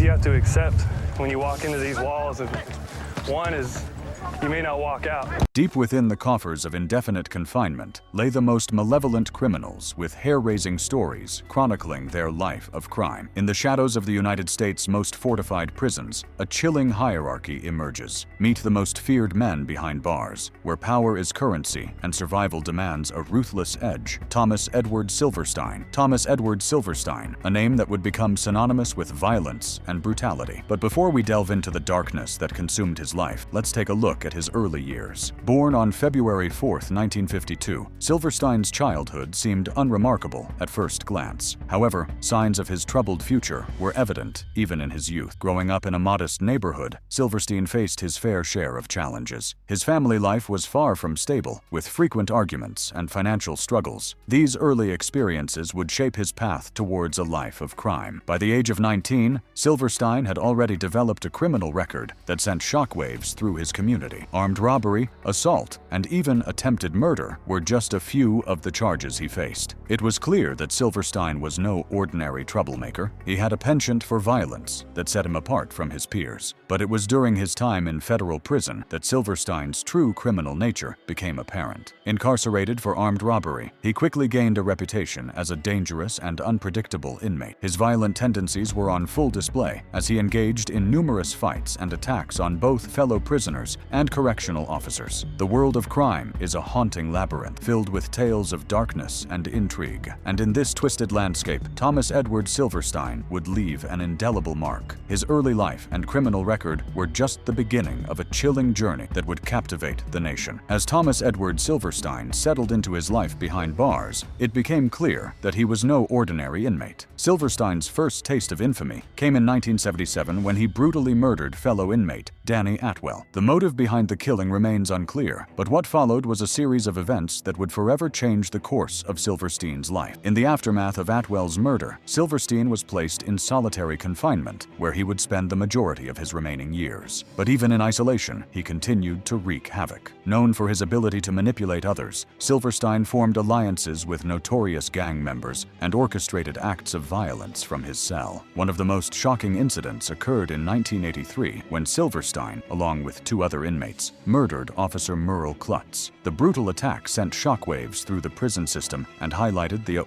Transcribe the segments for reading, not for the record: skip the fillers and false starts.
things you have to accept when you walk into these walls. And one is you may not walk out. Deep within the coffers of indefinite confinement lay the most malevolent criminals with hair-raising stories chronicling their life of crime. In the shadows of the United States' most fortified prisons, a chilling hierarchy emerges. Meet the most feared men behind bars, where power is currency and survival demands a ruthless edge. Thomas Edward Silverstein. Thomas Edward Silverstein, a name that would become synonymous with violence and brutality. But before we delve into the darkness that consumed his life, let's take a look at his early years. Born on February 4, 1952, Silverstein's childhood seemed unremarkable at first glance. However, signs of his troubled future were evident even in his youth. Growing up in a modest neighborhood, Silverstein faced his fair share of challenges. His family life was far from stable, with frequent arguments and financial struggles. These early experiences would shape his path towards a life of crime. By the age of 19, Silverstein had already developed a criminal record that sent shockwaves through his community. Armed robbery, assault, and even attempted murder were just a few of the charges he faced. It was clear that Silverstein was no ordinary troublemaker. He had a penchant for violence that set him apart from his peers. But it was during his time in federal prison that Silverstein's true criminal nature became apparent. Incarcerated for armed robbery, he quickly gained a reputation as a dangerous and unpredictable inmate. His violent tendencies were on full display as he engaged in numerous fights and attacks on both fellow prisoners and correctional officers. The world of crime is a haunting labyrinth filled with tales of darkness and intrigue. And in this twisted landscape, Thomas Edward Silverstein would leave an indelible mark. His early life and criminal record were just the beginning of a chilling journey that would captivate the nation. As Thomas Edward Silverstein settled into his life behind bars, it became clear that he was no ordinary inmate. Silverstein's first taste of infamy came in 1977 when he brutally murdered fellow inmate Danny Atwell. The motive behind the killing remains unclear, but what followed was a series of events that would forever change the course of Silverstein's life. In the aftermath of Atwell's murder, Silverstein was placed in solitary confinement, where he would spend the majority of his remaining years. But even in isolation, he continued to wreak havoc. Known for his ability to manipulate others, Silverstein formed alliances with notorious gang members and orchestrated acts of violence from his cell. One of the most shocking incidents occurred in 1983 when Silverstein, along with two other inmates, murdered Officer Merle Klutz. The brutal attack sent shockwaves through the prison system and highlighted the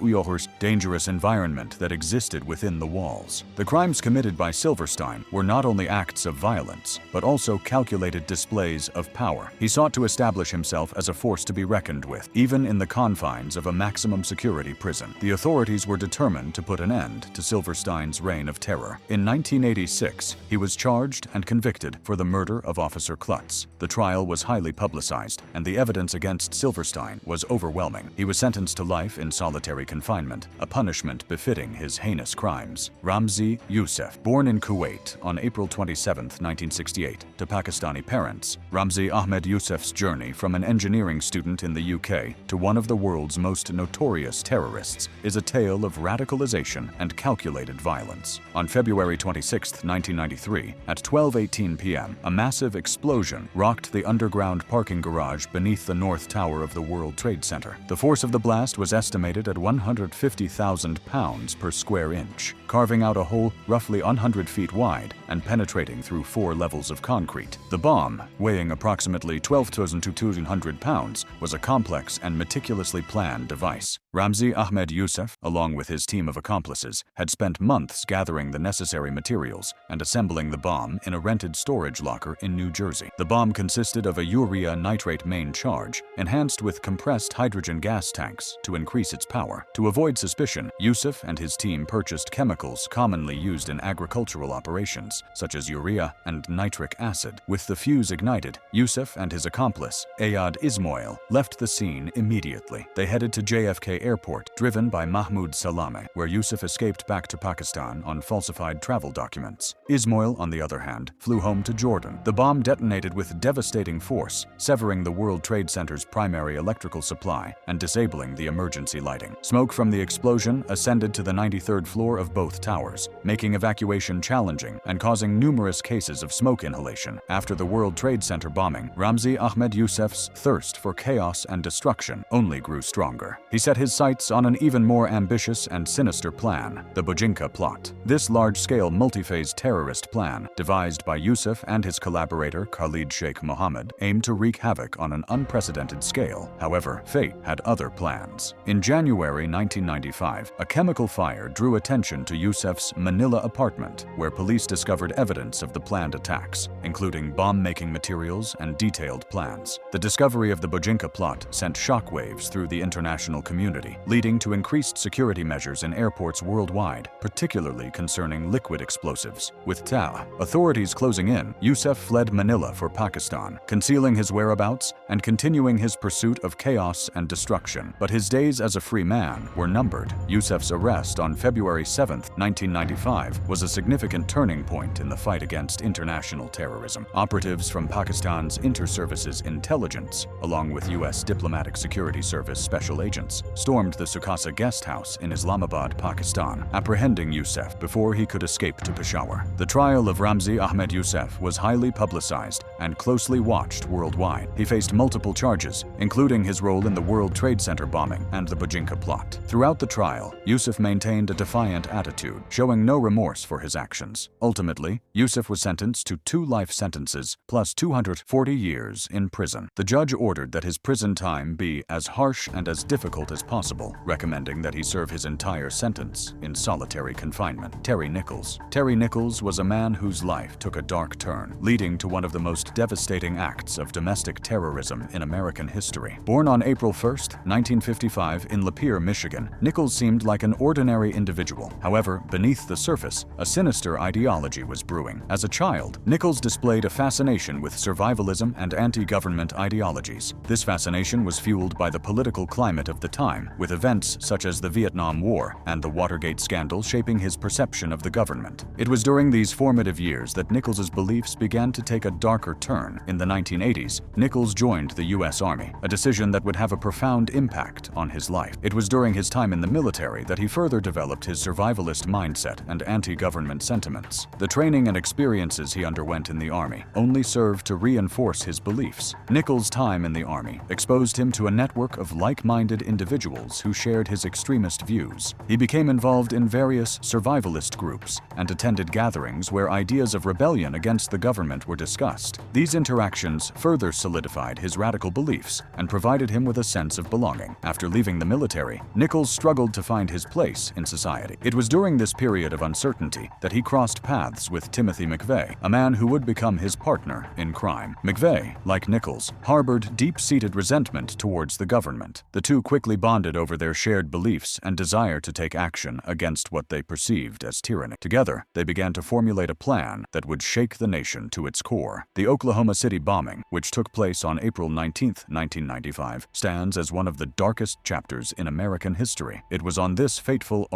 dangerous environment that existed within the walls. The crimes committed by Silverstein were not only acts of violence, but also calculated displays of power. He sought to establish himself as a force to be reckoned with, even in the confines of a maximum security prison. The authorities were determined to put an end to Silverstein's reign of terror. In 1986, he was charged and convicted for the murder of Officer Klutz. The trial was highly publicized, and the evidence against Silverstein was overwhelming. He was sentenced to life in solitary confinement, a punishment befitting his heinous crimes. Ramzi Youssef, born in Kuwait on April 27, 1968, to Pakistani parents, Ramzi Ahmed Youssef's journey from an engineering student in the UK to one of the world's most notorious terrorists is a tale of radicalization and calculated violence. On February 26, 1993, at 12:18 p.m., a massive explosion rocked the underground parking garage beneath the North Tower of the World Trade Center. The force of the blast was estimated at 150,000 pounds per square inch, carving out a hole roughly 100 feet wide and penetrating through 4 levels of concrete. The bomb, weighing approximately 12,200 pounds, was a complex and meticulously planned device. Ramzi Ahmed Youssef, along with his team of accomplices, had spent months gathering the necessary materials and assembling the bomb in a rented storage locker in New Jersey. The bomb consisted of a urea nitrate main charge, enhanced with compressed hydrogen gas tanks to increase its power. To avoid suspicion, Youssef and his team purchased chemicals commonly used in agricultural operations, such as urea and nitric acid. With the fuse ignited, Youssef and his accomplice, Ayad Ismoil, left the scene immediately. They headed to JFK Airport, driven by Mahmoud Salameh, where Youssef escaped back to Pakistan on falsified travel documents. Ismoil, on the other hand, flew home to Jordan. The bomb detonated with devastating force, severing the World Trade Center's primary electrical supply and disabling the emergency lighting. Smoke from the explosion ascended to the 93rd floor of both both towers, making evacuation challenging and causing numerous cases of smoke inhalation. After the World Trade Center bombing, Ramzi Ahmed Yousef's thirst for chaos and destruction only grew stronger. He set his sights on an even more ambitious and sinister plan, the Bojinka plot. This large-scale multi-phase terrorist plan, devised by Yousef and his collaborator Khalid Sheikh Mohammed, aimed to wreak havoc on an unprecedented scale. However, fate had other plans. In January 1995, a chemical fire drew attention to Yousef's Manila apartment, where police discovered evidence of the planned attacks, including bomb-making materials and detailed plans. The discovery of the Bojinka plot sent shockwaves through the international community, leading to increased security measures in airports worldwide, particularly concerning liquid explosives. With authorities closing in, Yousef fled Manila for Pakistan, concealing his whereabouts and continuing his pursuit of chaos and destruction. But his days as a free man were numbered. Yousef's arrest on February 7, 1995, was a significant turning point in the fight against international terrorism. Operatives from Pakistan's Inter-Services Intelligence, along with U.S. Diplomatic Security Service special agents, stormed the Sukasa guest house in Islamabad, Pakistan, apprehending Yousef before he could escape to Peshawar. The trial of Ramzi Ahmed Yousef was highly publicized and closely watched worldwide. He faced multiple charges, including his role in the World Trade Center bombing and the Bojinka plot. Throughout the trial, Yousef maintained a defiant attitude, showing no remorse for his actions. Ultimately, Yousef was sentenced to 2 life sentences plus 240 years in prison. The judge ordered that his prison time be as harsh and as difficult as possible, recommending that he serve his entire sentence in solitary confinement. Terry Nichols. Terry Nichols was a man whose life took a dark turn, leading to one of the most devastating acts of domestic terrorism in American history. Born on April 1, 1955 in Lapeer, Michigan, Nichols seemed like an ordinary individual. However, beneath the surface, a sinister ideology was brewing. As a child, Nichols displayed a fascination with survivalism and anti-government ideologies. This fascination was fueled by the political climate of the time, with events such as the Vietnam War and the Watergate scandal shaping his perception of the government. It was during these formative years that Nichols's beliefs began to take a darker turn. In the 1980s, Nichols joined the U.S. Army, a decision that would have a profound impact on his life. It was during his time in the military that he further developed his survivalist mindset and anti-government sentiments. The training and experiences he underwent in the Army only served to reinforce his beliefs. Nichols' time in the Army exposed him to a network of like-minded individuals who shared his extremist views. He became involved in various survivalist groups and attended gatherings where ideas of rebellion against the government were discussed. These interactions further solidified his radical beliefs and provided him with a sense of belonging. After leaving the military, Nichols struggled to find his place in society. It was during this period of uncertainty that he crossed paths with Timothy McVeigh, a man who would become his partner in crime. McVeigh, like Nichols, harbored deep-seated resentment towards the government. The two quickly bonded over their shared beliefs and desire to take action against what they perceived as tyranny. Together, they began to formulate a plan that would shake the nation to its core. The Oklahoma City bombing, which took place on April 19, 1995, stands as one of the darkest chapters in American history. It was on this fateful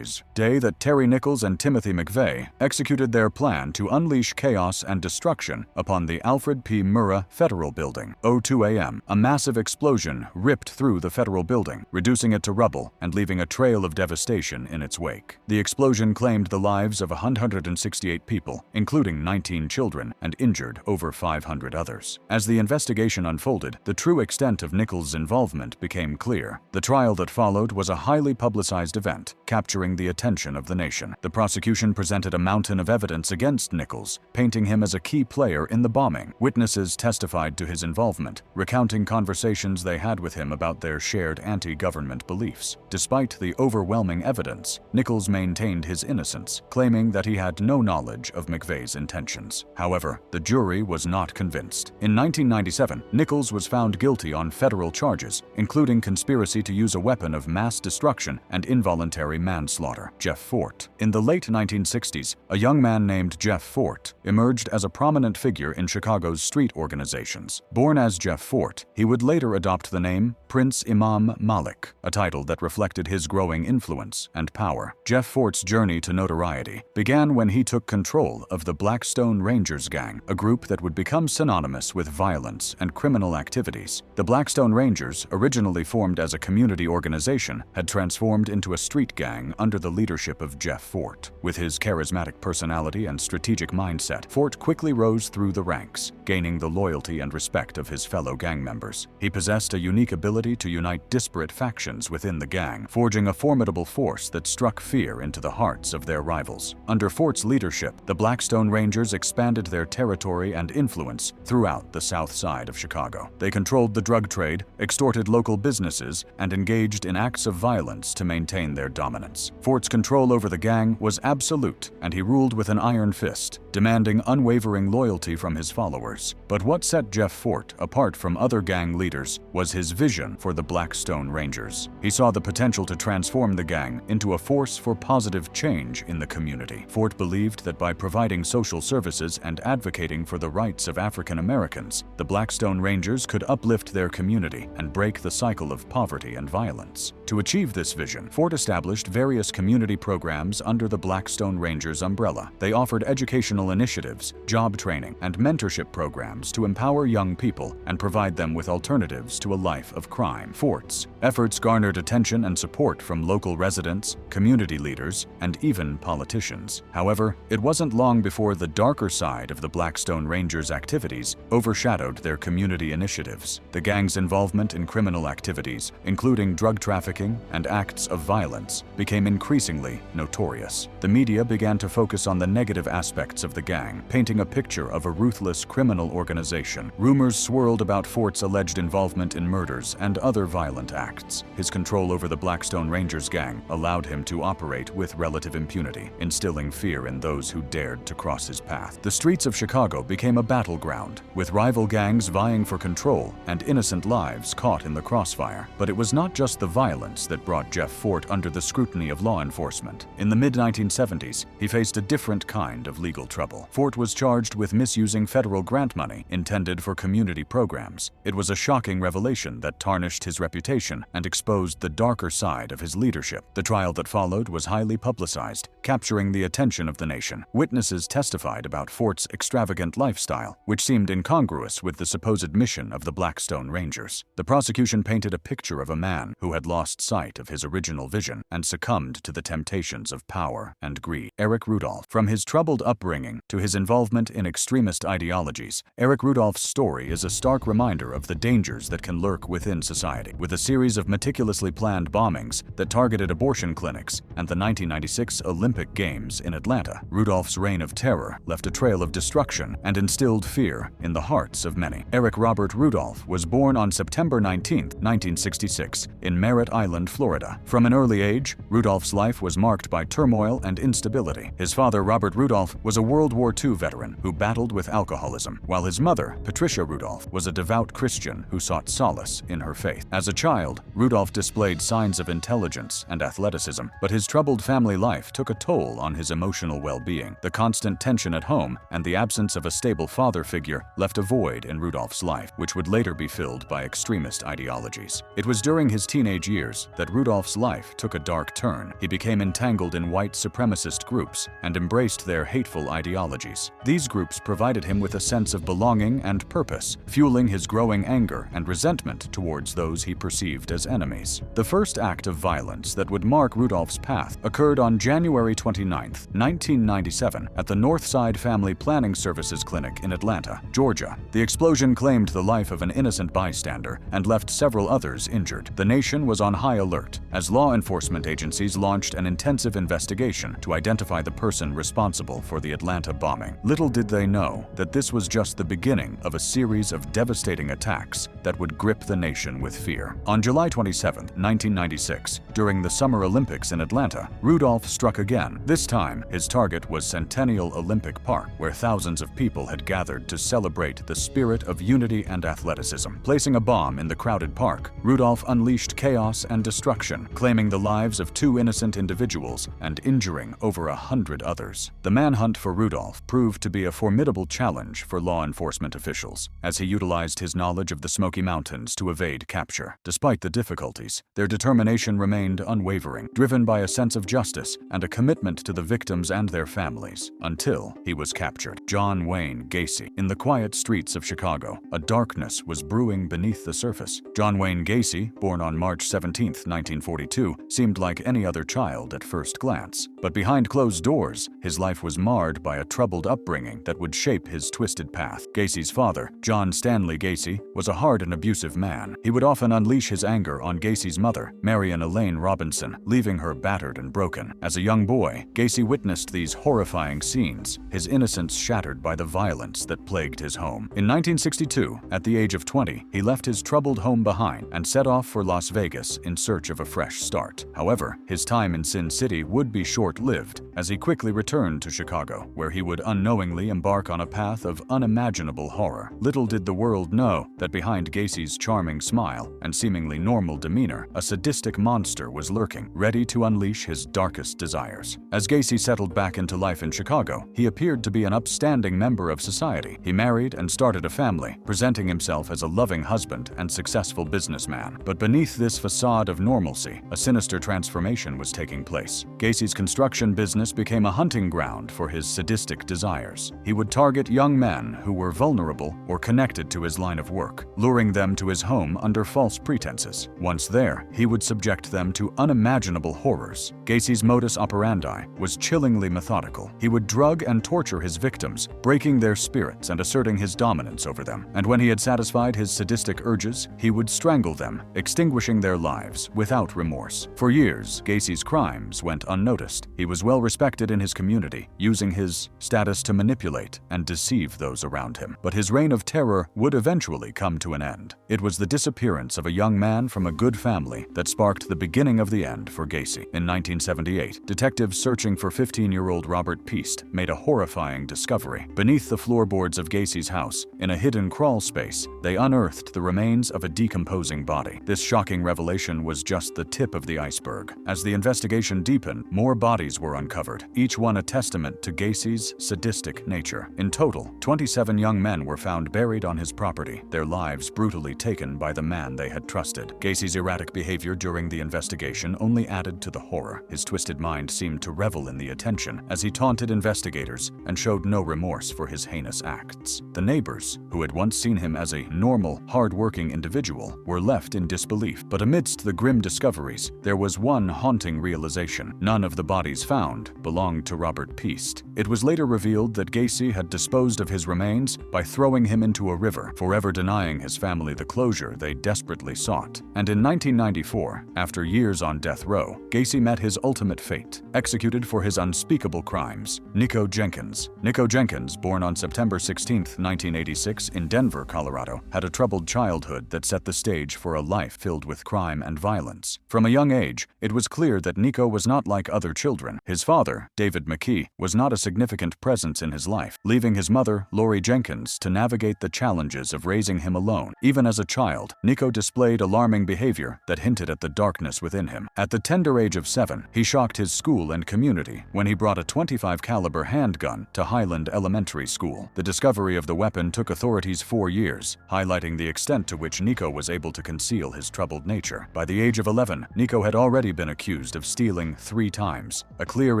day that Terry Nichols and Timothy McVeigh executed their plan to unleash chaos and destruction upon the Alfred P. Murrah Federal Building. 02 a.m., a massive explosion ripped through the federal building, reducing it to rubble and leaving a trail of devastation in its wake. The explosion claimed the lives of 168 people, including 19 children, and injured over 500 others. As the investigation unfolded, the true extent of Nichols' involvement became clear. The trial that followed was a highly publicized event, capturing the attention of the nation. The prosecution presented a mountain of evidence against Nichols, painting him as a key player in the bombing. Witnesses testified to his involvement, recounting conversations they had with him about their shared anti-government beliefs. Despite the overwhelming evidence, Nichols maintained his innocence, claiming that he had no knowledge of McVeigh's intentions. However, the jury was not convinced. In 1997, Nichols was found guilty on federal charges, including conspiracy to use a weapon of mass destruction and involuntary manslaughter. Jeff Fort. In the late 1960s, a young man named Jeff Fort emerged as a prominent figure in Chicago's street organizations. Born as Jeff Fort, he would later adopt the name Prince Imam Malik, a title that reflected his growing influence and power. Jeff Fort's journey to notoriety began when he took control of the Blackstone Rangers gang, a group that would become synonymous with violence and criminal activities. The Blackstone Rangers, originally formed as a community organization, had transformed into a street gang under the leadership of of Jeff Fort. With his charismatic personality and strategic mindset, Fort quickly rose through the ranks, gaining the loyalty and respect of his fellow gang members. He possessed a unique ability to unite disparate factions within the gang, forging a formidable force that struck fear into the hearts of their rivals. Under Fort's leadership, the Blackstone Rangers expanded their territory and influence throughout the south side of Chicago. They controlled the drug trade, extorted local businesses, and engaged in acts of violence to maintain their dominance. Fort's control over the gang was absolute, and he ruled with an iron fist, demanding unwavering loyalty from his followers. But what set Jeff Fort apart from other gang leaders was his vision for the Blackstone Rangers. He saw the potential to transform the gang into a force for positive change in the community. Fort believed that by providing social services and advocating for the rights of African Americans, the Blackstone Rangers could uplift their community and break the cycle of poverty and violence. To achieve this vision, Fort established various community programs under the Blackstone Rangers umbrella. They offered educational initiatives, job training, and mentorship programs to empower young people and provide them with alternatives to a life of crime. Fort's efforts garnered attention and support from local residents, community leaders, and even politicians. However, it wasn't long before the darker side of the Blackstone Rangers' activities overshadowed their community initiatives. The gang's involvement in criminal activities, including drug trafficking and acts of violence, became increasingly notorious. The media began to focus on the negative aspects of the gang, painting a picture of a ruthless criminal organization. Rumors swirled about Fort's alleged involvement in murders and other violent acts. His control over the Blackstone Rangers gang allowed him to operate with relative impunity, instilling fear in those who dared to cross his path. The streets of Chicago became a battleground, with rival gangs vying for control and innocent lives caught in the crossfire. But it was not just the violence that brought Jeff Fort under the scrutiny of law enforcement. In the mid-1970s, he faced a different kind of legal trouble. Fort was charged with misusing federal grant money intended for community programs. It was a shocking revelation that tarnished his reputation and exposed the darker side of his leadership. The trial that followed was highly publicized, capturing the attention of the nation. Witnesses testified about Fort's extravagant lifestyle, which seemed incongruous with the supposed mission of the Blackstone Rangers. The prosecution painted a picture of a man who had lost sight of his original vision and succumbed to the temptations of power and greed. Eric Rudolph. From his troubled upbringing to his involvement in extremist ideologies, Eric Rudolph's story is a stark reminder of the dangers that can lurk within society. With a series of meticulously planned bombings that targeted abortion clinics and the 1996 Olympic Games in Atlanta, Rudolph's reign of terror left a trail of destruction and instilled fear in the hearts of many. Eric Robert Rudolph was born on September 19, 1966, in Merritt Island, Florida. From an early age, Rudolph's life was marked by turmoil and instability. His father, Robert Rudolph, was a World War II veteran who battled with alcoholism, while his mother, Patricia Rudolph, was a devout Christian who sought solace in her faith. As a child, Rudolph displayed signs of intelligence and athleticism, but his troubled family life took a toll on his emotional well-being. The constant tension at home and the absence of a stable father figure left a void in Rudolph's life, which would later be filled by extremist ideologies. It was during his teenage years that Rudolph's life took a dark turn. He became entangled in white supremacist groups and embraced their hateful ideologies. These groups provided him with a sense of belonging and purpose, fueling his growing anger and resentment towards those he perceived as enemies. The first act of violence that would mark Rudolph's path occurred on January 29, 1997, at the Northside Family Planning Services Clinic in Atlanta, Georgia. The explosion claimed the life of an innocent bystander and left several others injured. The nation was on high alert as law enforcement agencies launched an intensive investigation to identify the person responsible for the Atlanta bombing. Little did they know that this was just the beginning of a series of devastating attacks that would grip the nation with fear. On July 27, 1996, during the Summer Olympics in Atlanta, Rudolph struck again. This time, his target was Centennial Olympic Park, where thousands of people had gathered to celebrate the spirit of unity and athleticism. Placing a bomb in the crowded park, Rudolph unleashed chaos and destruction, claiming the lives of 2 innocent individuals and injuring over 100 others. The manhunt for Rudolph proved to be a formidable challenge for law enforcement officials, as he utilized his knowledge of the Smoky Mountains to evade capture. Despite the difficulties, their determination remained unwavering, driven by a sense of justice and a commitment to the victims and their families, until he was captured. John Wayne Gacy. In the quiet streets of Chicago, a darkness was brewing beneath the surface. John Wayne Gacy, born on March 17, 1942, seemed like any other child at first glance. But behind closed doors, his life was marred by a troubled upbringing that would shape his twisted path. Gacy's father, John Stanley Gacy, was a hard and abusive man. He would often unleash his anger on Gacy's mother, Marion Elaine Robinson, leaving her battered and broken. As a young boy, Gacy witnessed these horrifying scenes, his innocence shattered by the violence that plagued his home. In 1962, at the age of 20, he left his troubled home behind and set off for Las Vegas in search of a fresh start. However, his time in Sin City would be short-lived, as he quickly returned to Chicago, where he would unknowingly embark on a path of unimaginable horror. Little did the world know that behind Gacy's charming smile and seemingly normal demeanor, a sadistic monster was lurking, ready to unleash his darkest desires. As Gacy settled back into life in Chicago, he appeared to be an upstanding member of society. He married and started a family, presenting himself as a loving husband and successful businessman. But beneath this facade of normalcy, a sinister transformation was taking place. Gacy's construction business became a hunting ground for his sadistic desires. He would target young men who were vulnerable or connected to his line of work, luring them to his home under false pretenses. Once there, he would subject them to unimaginable horrors. Gacy's modus operandi was chillingly methodical. He would drug and torture his victims, breaking their spirits and asserting his dominance over them. And when he had satisfied his sadistic urges, he would strangle them, extinguishing their lives without remorse. For years, Gacy's crimes went unnoticed. He was well respected in his community, using his status to manipulate and deceive those around him. But his reign of terror would eventually come to an end. It was the disappearance of a young man from a good family that sparked the beginning of the end for Gacy. In 1978, detectives searching for 15-year-old Robert Piest made a horrifying discovery. Beneath the floorboards of Gacy's house, in a hidden crawl space, they unearthed the remains of a decomposing body. This shocking revelation was just the tip of the iceberg. As the investigation deepened, more bodies were uncovered, each one a testament to Gacy's sadistic nature. In total, 27 young men were found buried on his property, their lives brutally taken by the man they had trusted. Gacy's erratic behavior during the investigation only added to the horror. His twisted mind seemed to revel in the attention as he taunted investigators and showed no remorse for his heinous acts. The neighbors, who had once seen him as a normal, hard-working individual, were left in disbelief. But amidst the grim discoveries, there was one haunting realization. None of the bodies found belonged to Robert Piest. It was later revealed that Gacy had disposed of his remains by throwing him into a river, forever denying his family the closure they desperately sought. And in 1994, after years on death row, Gacy met his ultimate fate, executed for his unspeakable crimes. Nico Jenkins. Nico Jenkins, born on September 16, 1986 in Denver, Colorado, had a troubled childhood that set the stage for a life filled with crime and violence. From a young age, it was clear that Nico was not like other children. His father, David McKee, was not a significant presence in his life, leaving his mother, Lori Jenkins, to navigate the challenges of raising him alone. Even as a child, Nico displayed alarming behavior that hinted at the darkness within him. At the tender age of 7, he shocked his school and community when he brought a .25 caliber handgun to Highland Elementary School. The discovery of the weapon took authorities 4 years, highlighting the extent to which Nico was able to conceal his troubled nature. By the age of 11, Nico had already been accused of stealing 3 times, a clear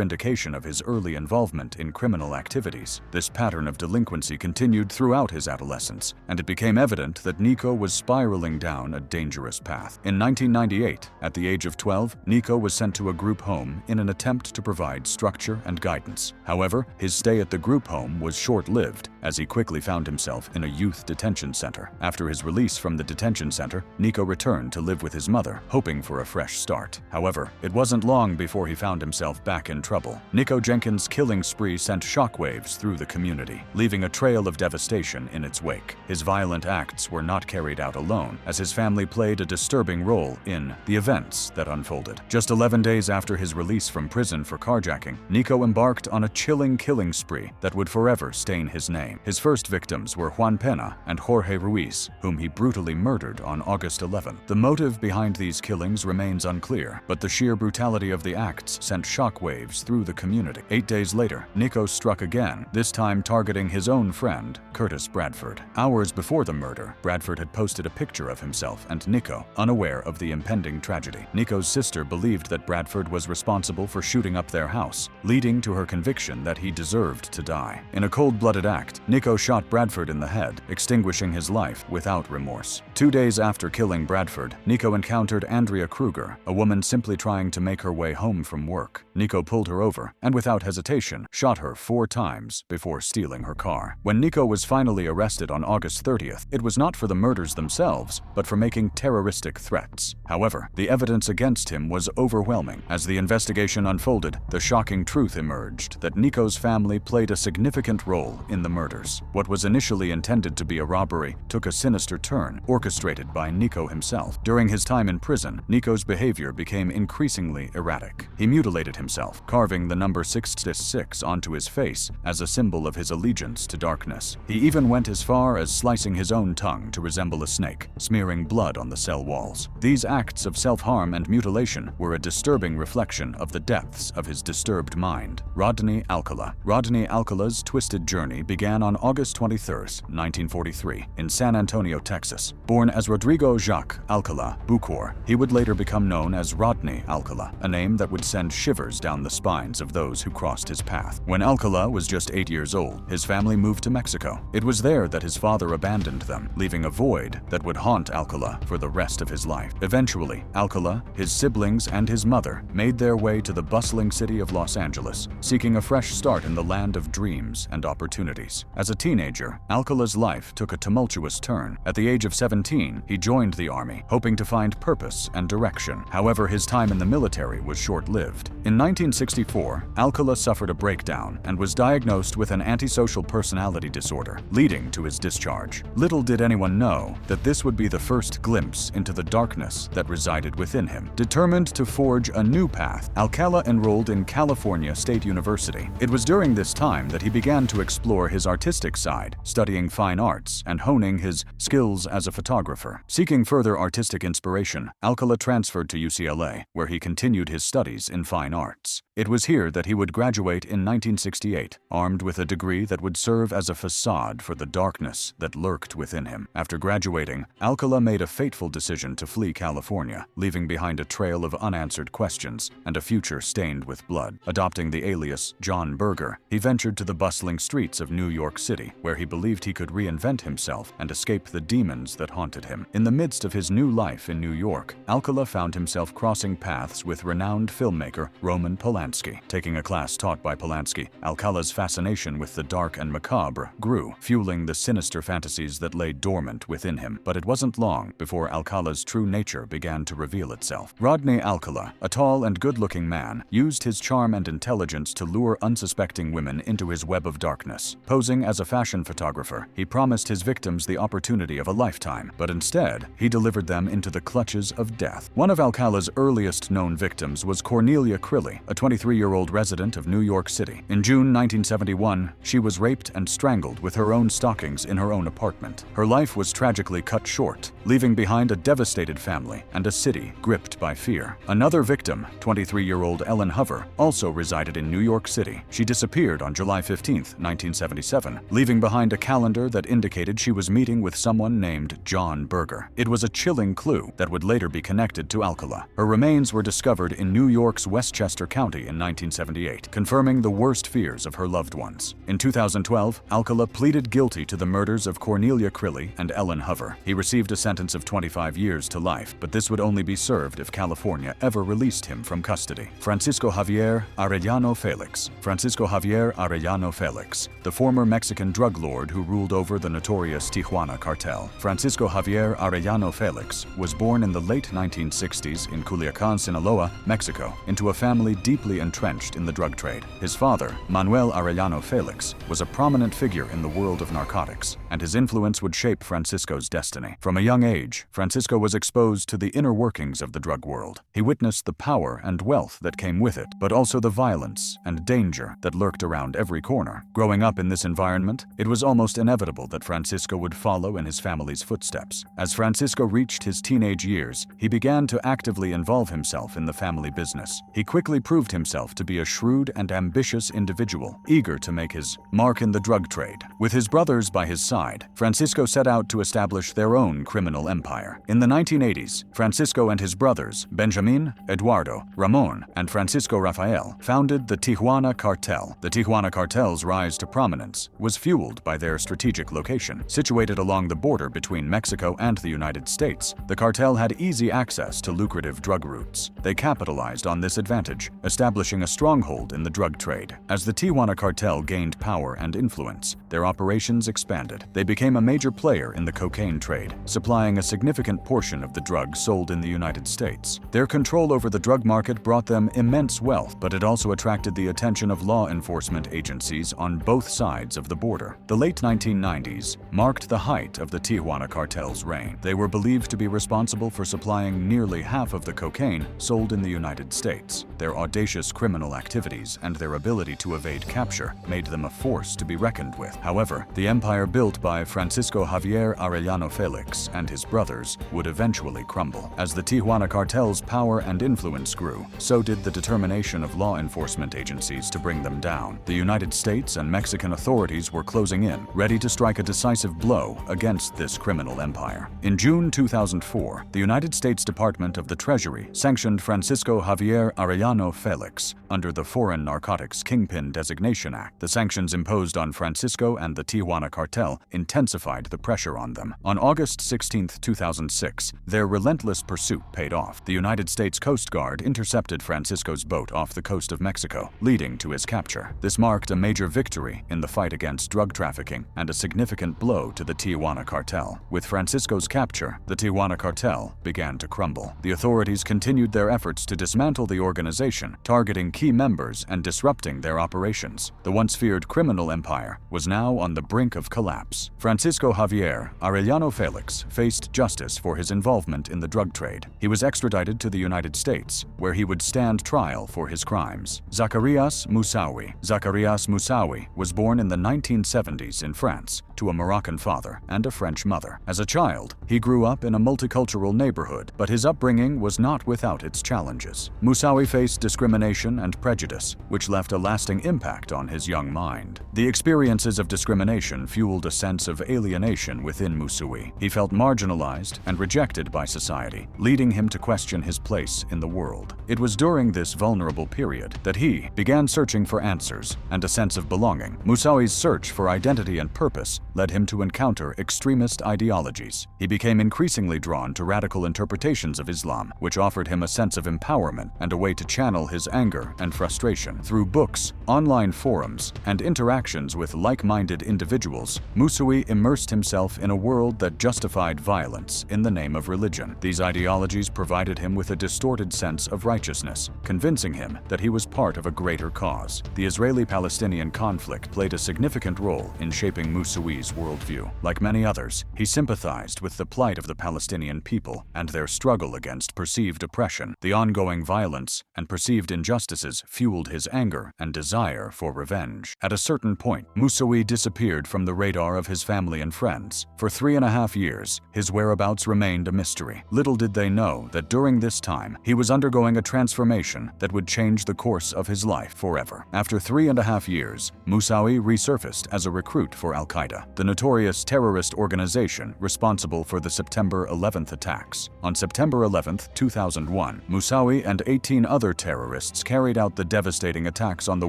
indication of his early involvement in criminal activities. This pattern of delinquency continued throughout his adolescence, and it became evident that Nico was spiraling down a dangerous path. In 1998, at the age of 12, Nico was sent to a group home in an attempt to provide structure and guidance. However, his stay at the group home was short-lived, as he quickly found himself in a youth detention center. After his release from the detention center, Nico returned to live with his mother, hoping for a fresh start. However, it wasn't long before he found himself back in trouble. Nico Jenkins' killing spree sent shockwaves through the community, leaving a trail of devastation in its wake. His violent acts were not carried out alone, as his family played a disturbing role in the events that unfolded. Just 11 days after his release from prison for carjacking, Nico embarked on a chilling killing spree that would forever stain his name. name. His first victims were Juan Pena and Jorge Ruiz, whom he brutally murdered on August 11. The motive behind these killings remains unclear, but the sheer brutality of the acts sent shockwaves through the community. 8 days later, Nico struck again, this time targeting his own friend, Curtis Bradford. Hours before the murder, Bradford had posted a picture of himself and Nico, unaware of the impending tragedy. Nico's sister believed that Bradford was responsible for shooting up their house, leading to her conviction that he deserved to die. In a cold-blooded act, Nico shot Bradford in the head, extinguishing his life without remorse. 2 days after killing Bradford, Nico encountered Andrea Kruger, a woman simply trying to make her way home from work. Nico pulled her over and, without hesitation, shot her 4 times before stealing her car. When Nico was finally arrested on August 30th, it was not for the murders themselves, but for making terroristic threats. However, the evidence against him was overwhelming. As the investigation unfolded, the shocking truth emerged that Nico's family played a significant role in the murders. What was initially intended to be a robbery took a sinister turn, orchestrated by Nico himself. During his time in prison, Nico's behavior became increasingly erratic. He mutilated himself, carving the number 666 onto his face as a symbol of his allegiance to darkness. He even went as far as slicing his own tongue to resemble a snake, smearing blood on the cell walls. These acts of self-harm and mutilation were a disturbing reflection of the depths of his disturbed mind. Rodney Alcala. Rodney Alcala's twisted journey began on August 23, 1943, in San Antonio, Texas. Born as Rodrigo Jacques Alcala Bucor, he would later become known as Rodney Alcala, a name that would send shivers down the spines of those who crossed his path. When Alcala was just 8 years old, his family moved to Mexico. It was there that his father abandoned them, leaving a void that would haunt Alcala for the rest of his life. Eventually, Alcala, his siblings, and his mother made their way to the bustling city of Los Angeles, seeking a fresh start in the land of dreams and opportunities. As a teenager, Alcala's life took a tumultuous turn. At the age of 17, he joined the army, hoping to find purpose and direction. However, his time in the military was short-lived. In 1964, Alcala suffered a breakdown and was diagnosed with an antisocial personality disorder, leading to his discharge. Little did anyone know that this would be the first glimpse into the darkness that resided within him. Determined to forge a new path, Alcala enrolled in California State University. It was during this time that he began to explore his artistic side, studying fine arts and honing his skills as a photographer. Seeking further artistic inspiration, Alcala transferred to UCLA, where he continued his studies in fine arts. It was here that he would graduate in 1968, armed with a degree that would serve as a facade for the darkness that lurked within him. After graduating, Alcala made a fateful decision to flee California, leaving behind a trail of unanswered questions and a future stained with blood. Adopting the alias John Berger, he ventured to the bustling streets of New York City, where he believed he could reinvent himself and escape the demons that haunted him. In the midst of his new life in New York, Alcala found himself crossing paths with renowned filmmaker Roman Polanski. Taking a class taught by Polanski, Alcala's fascination with the dark and macabre grew, fueling the sinister fantasies that lay dormant within him. But it wasn't long before Alcala's true nature began to reveal itself. Rodney Alcala, a tall and good-looking man, used his charm and intelligence to lure unsuspecting women into his web of darkness. Posing as a fashion photographer, he promised his victims the opportunity of a lifetime, but instead, he delivered them into the clutches of death. One of Alcala's earliest known victims was Cornelia Crilly, a 23-year-old resident of New York City. In June 1971, she was raped and strangled with her own stockings in her own apartment. Her life was tragically cut short, leaving behind a devastated family and a city gripped by fear. Another victim, 23-year-old Ellen Hover, also resided in New York City. She disappeared on July 15, 1977, leaving behind a calendar that indicated she was meeting with someone named John Berger. It was a chilling clue that would later be connected to Alcala. Her remains were discovered in New York's Westchester County in 1978, confirming the worst fears of her loved ones. In 2012, Alcala pleaded guilty to the murders of Cornelia Crilly and Ellen Hover. He received a sentence of 25 years to life, but this would only be served if California ever released him from custody. Francisco Javier Arellano Felix. Francisco Javier Arellano Felix, the former Mexican drug lord who ruled over the notorious Tijuana cartel. Francisco Javier Arellano Felix was born in the late 1960s in Culiacán, Sinaloa, Mexico, into a family deeply entrenched in the drug trade. His father, Manuel Arellano Felix, was a prominent figure in the world of narcotics, and his influence would shape Francisco's destiny. From a young age, Francisco was exposed to the inner workings of the drug world. He witnessed the power and wealth that came with it, but also the violence and danger that lurked around every corner. Growing up in this environment, environment, it was almost inevitable that Francisco would follow in his family's footsteps. As Francisco reached his teenage years, he began to actively involve himself in the family business. He quickly proved himself to be a shrewd and ambitious individual, eager to make his mark in the drug trade. With his brothers by his side, Francisco set out to establish their own criminal empire. In the 1980s, Francisco and his brothers, Benjamin, Eduardo, Ramon, and Francisco Rafael, founded the Tijuana Cartel. The Tijuana Cartel's rise to prominence was fueled by their strategic location. Situated along the border between Mexico and the United States, the cartel had easy access to lucrative drug routes. They capitalized on this advantage, establishing a stronghold in the drug trade. As the Tijuana Cartel gained power and influence, their operations expanded. They became a major player in the cocaine trade, supplying a significant portion of the drugs sold in the United States. Their control over the drug market brought them immense wealth, but it also attracted the attention of law enforcement agencies on both sides of the border. The late 1990s marked the height of the Tijuana Cartel's reign. They were believed to be responsible for supplying nearly half of the cocaine sold in the United States. Their audacious criminal activities and their ability to evade capture made them a force to be reckoned with. However, the empire built by Francisco Javier Arellano Felix and his brothers would eventually crumble. As the Tijuana Cartel's power and influence grew, so did the determination of law enforcement agencies to bring them down. The United States and Mexican authorities were closing in, ready to strike a decisive blow against this criminal empire. In June 2004, the United States Department of the Treasury sanctioned Francisco Javier Arellano Felix under the Foreign Narcotics Kingpin Designation Act. The sanctions imposed on Francisco and the Tijuana Cartel intensified the pressure on them. On August 16, 2006, their relentless pursuit paid off. The United States Coast Guard intercepted Francisco's boat off the coast of Mexico, leading to his capture. This marked a major victory in the fight against drug trafficking and a significant blow to the Tijuana Cartel. With Francisco's capture, the Tijuana Cartel began to crumble. The authorities continued their efforts to dismantle the organization, targeting key members and disrupting their operations. The once feared criminal empire was now on the brink of collapse. Francisco Javier Arellano Felix faced justice for his involvement in the drug trade. He was extradited to the United States, where he would stand trial for his crimes. Zacarias Moussaoui. Zacarias Moussaoui was born in the 1970s in France to a Moroccan father and a French mother. As a child, he grew up in a multicultural neighborhood, but his upbringing was not without its challenges. Moussaoui faced discrimination and prejudice, which left a lasting impact on his young mind. The experiences of discrimination fueled a sense of alienation within Moussaoui. He felt marginalized and rejected by society, leading him to question his place in the world. It was during this vulnerable period that he began searching for answers and a sense of belonging. Moussaoui's search for identity and purpose led him to encounter extremist ideologies. He became increasingly drawn to radical interpretations of Islam, which offered him a sense of empowerment and a way to channel his anger and frustration. Through books, online forums, and interactions with like-minded individuals, Moussaoui immersed himself in a world that justified violence in the name of religion. These ideologies provided him with a distorted sense of righteousness, convincing him that he was part of a greater cause. The Israeli-Palestinian conflict played a significant role in shaping Moussoui's worldview. Like many others, he sympathized with the plight of the Palestinian people and their struggle against perceived oppression. The ongoing violence and perceived injustices fueled his anger and desire for revenge. At a certain point, Moussaoui disappeared from the radar of his family and friends. For 3.5 years, his whereabouts remained a mystery. Little did they know that during this time, he was undergoing a transformation that would change the course of his life forever. After 3.5 years, Moussaoui resurfaced as a recruit for Al-Qaeda, the notorious terrorist organization responsible for the September 11th attacks. On September 11, 2001, Moussaoui and 18 other terrorists carried out the devastating attacks on the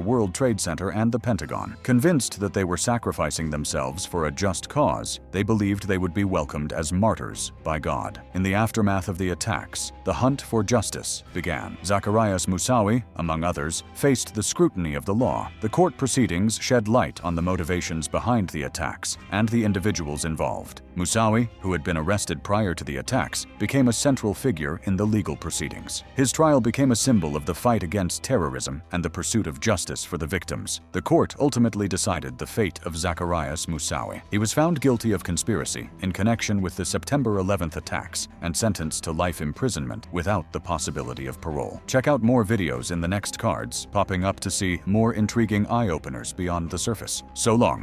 World Trade Center and the Pentagon. Convinced that they were sacrificing themselves for a just cause, they believed they would be welcomed as martyrs by God. In the aftermath of the attacks, the hunt for justice began. Zacarias Moussaoui, among others, faced the scrutiny of the law. The court proceedings shed light on the motivations behind the attacks and the individuals involved. Moussaoui, who had been arrested prior to the attacks, became a central figure in the legal proceedings. His trial became a symbol of the fight against terrorism and the pursuit of justice for the victims. The court ultimately decided the fate of Zacarias Moussaoui. He was found guilty of conspiracy in connection with the September 11th attacks and sentenced to life imprisonment without the possibility of parole. Check out more videos in the next cards popping up to see more intriguing eye-openers beyond the surface. So long.